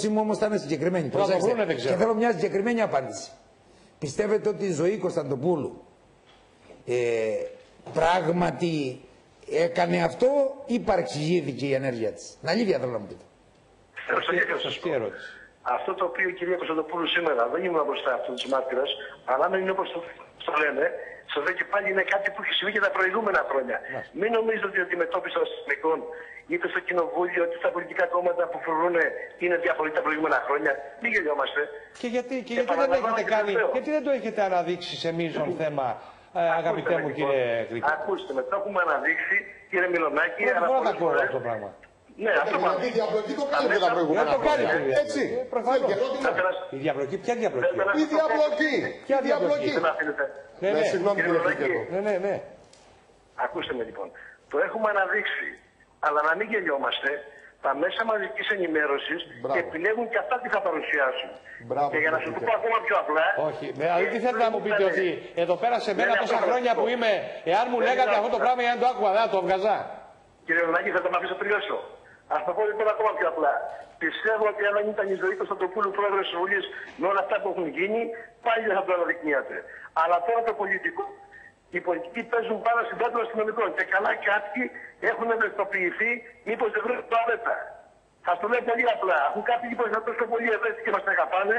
ερώτησή μου όμως ήταν συγκεκριμένη. Προσέξτε. Και θέλω μια συγκεκριμένη απάντηση. Πιστεύετε ότι η ζωή Κωνσταντοπούλου πράγματι έκανε αυτό ή παρεξηγήθηκε η ενέργεια της? Να αλήθεια θέλω να μου πείτε. Σωστή ερώτηση. Αυτό το οποίο η κυρία Κωνσταντοπούλου σήμερα, δεν ήμουν μπροστά αυτού του μάρτυρα, αλλά αν είναι όπως το λένε, στο δε και πάλι είναι κάτι που έχει συμβεί και τα προηγούμενα χρόνια. Μην νομίζετε ότι η αντιμετώπιση των αστυνομικών είτε στο κοινοβούλιο είτε στα πολιτικά κόμματα που φρουρούν είναι διαφορετικά τα προηγούμενα χρόνια. Μην γελιόμαστε. Και γιατί δεν έχετε κάνει, γιατί δεν το έχετε αναδείξει σε μείζον θέμα, αγαπητέ μου κύριε Κρήτη? Ακούστε με, το έχουμε αναδείξει, κύριε Μιλονάκη. Δεν μπορώ να ακούω αυτό το πράγμα. Ναι, αυτό πάμε. Η διαπλοκή το κάνετε τα προηγούμενα χρόνια. Έτσι. Η διαπλοκή, ποια διαπλοκή? Η διαπλοκή. Ποια διαπλοκή? Ναι, συγγνώμη κύριε Κρήτικο. Ναι. Ακούστε με λοιπόν. Το έχουμε αναδείξει. Αλλά να μην γελιόμαστε. Τα μέσα μαζικής ενημέρωσης επιλέγουν και αυτά τι θα παρουσιάσουν. Και για να σας το πω ακόμα πιο απλά. Όχι. Δηλαδή τι θέλετε να μου πείτε, ότι εδώ πέρα σε μένα τόσα χρόνια που είμαι, εάν μου λέγατε αυτό το πράγμα ή αν το άκουγα, δεν το έβγαζα? Κύριε Λονάκη, θα το μ' αφήσω τελειώσω. Ας το πω λοιπόν ακόμα πιο απλά. Πιστεύω ότι αν δεν ήταν η ζωή του Κωνσταντοπούλου πρόεδρος της Βουλής με όλα αυτά που έχουν γίνει, πάλι δεν θα το αναδεικνύατε. Αλλά τώρα το πολιτικό, οι πολιτικοί παίζουν πάνω στην πλάτη των αστυνομικών. Και καλά κάποιοι έχουν ευαισθητοποιηθεί, μήπως δεν βρουν τουαλέτα. Θα το λέω πολύ απλά. Αφού κάποιοι λοιπόν είναι τόσο πολύ ευαίσθητοι και μας τα αγαπάνε,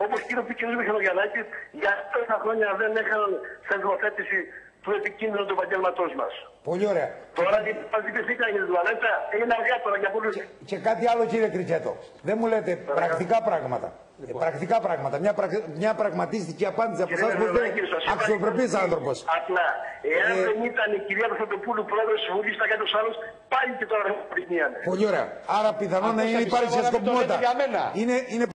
όπως κύριο Μιχαλογιαννάκης, για τόσα χρόνια δεν έκαναν θεσμοθέτηση του επικίνδυνου του επαγγέλματός μας. Πολύ ωραία. Τώρα μας δικαιωθήκαν για την τουαλέτα, είναι αργά τώρα για πολλούς. Και κάτι άλλο κύριε Κρικέτο. Δεν μου λέτε πρακτικά πράγματα. Πρακτικά πράγματα. Μια πραγματιστική απάντηση από εσάς που είστε αξιοπρεπής άνθρωπος. Απλά, εάν δεν ήταν η κυρία Κωνσταντοπούλου πρόεδρος της Βουλής, θα κάνει τους άλλους, πάλι και τώρα δεν θα Πολύ ωραία. Άρα πιθανόν να είναι υπάρχει σε σκοπιμότητα. Είναι